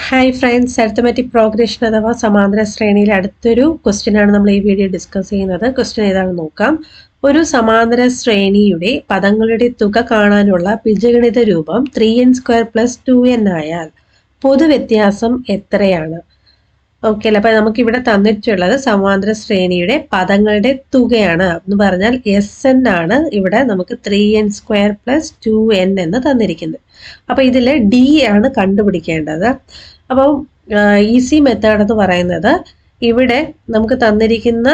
Hi friends, arithmetic progression അഥവാ സമാന്തര ശ്രേണിയിൽ അടുത്തൊരു ക്വസ്റ്റ്യൻ ആണ് നമ്മൾ ഈ വീഡിയോ ഡിസ്കസ് ചെയ്യുന്നത്. ക്വസ്റ്റ്യൻ ഏതാണെന്ന് നോക്കാം. ഒരു സമാന്തര ശ്രേണിയുടെ പദങ്ങളുടെ തുക കാണാനുള്ള ബീജഗണിത രൂപം 3n² + 2n ആയാൽ പൊതുവ്യത്യാസം എത്രയാണ്? ഓക്കെ അല്ലേ. അപ്പൊ നമുക്ക് ഇവിടെ തന്നിട്ടുള്ളത് സമാന്തര ശ്രേണിയുടെ പദങ്ങളുടെ തുകയാണ് എന്ന് പറഞ്ഞാൽ SN ആണ്. ഇവിടെ നമുക്ക് 3n² + 2n എന്ന് തന്നിരിക്കുന്നത്. അപ്പൊ ഇതിൽ D ആണ് കണ്ടുപിടിക്കേണ്ടത്. അപ്പം ഈസി മെത്തേഡ് എന്ന് പറയുന്നത് ഇവിടെ നമുക്ക് തന്നിരിക്കുന്ന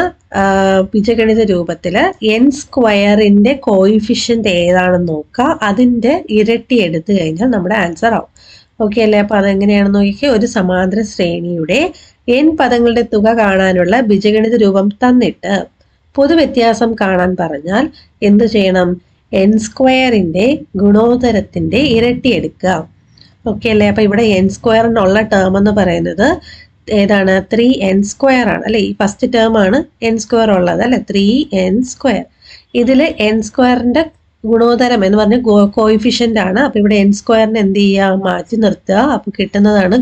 ബീജഗണിത രൂപത്തില് n² കോയിഫിഷ്യന്റ് ഏതാണെന്ന് നോക്കുക. അതിന്റെ ഇരട്ടി എടുത്തു കഴിഞ്ഞാൽ നമ്മുടെ ആൻസർ ആവും. ഓക്കെ അല്ലേ. അപ്പൊ അതെങ്ങനെയാണെന്ന് നോക്കിയാൽ ഒരു സമാന്തര ശ്രേണിയുടെ n പദങ്ങളുടെ തുക കാണാനുള്ള ബീജഗണിത രൂപം തന്നിട്ട് പൊതുവ്യത്യാസം കാണാൻ പറഞ്ഞാൽ എന്ത് ചെയ്യണം? n² ഗുണോത്തരത്തിന്റെ ഇരട്ടി എടുക്കുക. ഓക്കെ അല്ലേ. അപ്പൊ ഇവിടെ n² ടേം എന്ന് പറയുന്നത് ഏതാണ്? 3n² ആണ് അല്ലെ. ഈ ഫസ്റ്റ് ടേം ആണ് n² ഉള്ളത് അല്ലെ, 3n². ഇതില് n² ഗുണോത്തരം എന്ന് പറഞ്ഞ കോയിഫിഷ്യന്റ് ആണ്. അപ്പൊ ഇവിടെ n² എന്ത് ചെയ്യുക? മാറ്റി നിർത്തുക. അപ്പൊ കിട്ടുന്നതാണ്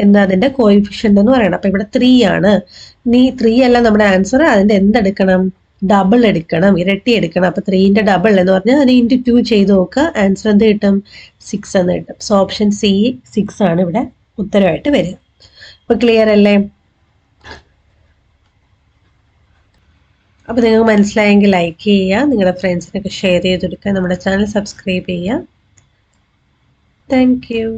എന്താ അതിന്റെ കോയിഫിഷ്യന്റ് എന്ന് പറയുന്നത്. അപ്പൊ ഇവിടെ 3 ആണ്. ഇനി 3 അല്ല നമ്മുടെ ആൻസർ. അതിന്റെ എന്തെടുക്കണം? ഡബിൾ എടുക്കണം, ഇരട്ടി എടുക്കണം. അപ്പൊ 3ന്റെ ഡബിൾ എന്ന് പറഞ്ഞാൽ അതിന് ഇൻറ്റു 2 ചെയ്ത് നോക്കുക. ആൻസർ എന്ത് കിട്ടും? 6 എന്ന് കിട്ടും. സോ ഓപ്ഷൻ C 6 ആണ് ഇവിടെ ഉത്തരവായിട്ട് വരിക. അപ്പൊ ക്ലിയർ അല്ലേ? അപ്പൊ നിങ്ങൾക്ക് മനസ്സിലായെങ്കിൽ ലൈക്ക് ചെയ്യുക, നിങ്ങളുടെ ഫ്രണ്ട്സിനൊക്കെ ഷെയർ ചെയ്ത് കൊടുക്കുക, നമ്മുടെ ചാനൽ സബ്സ്ക്രൈബ് ചെയ്യുക. Thank you.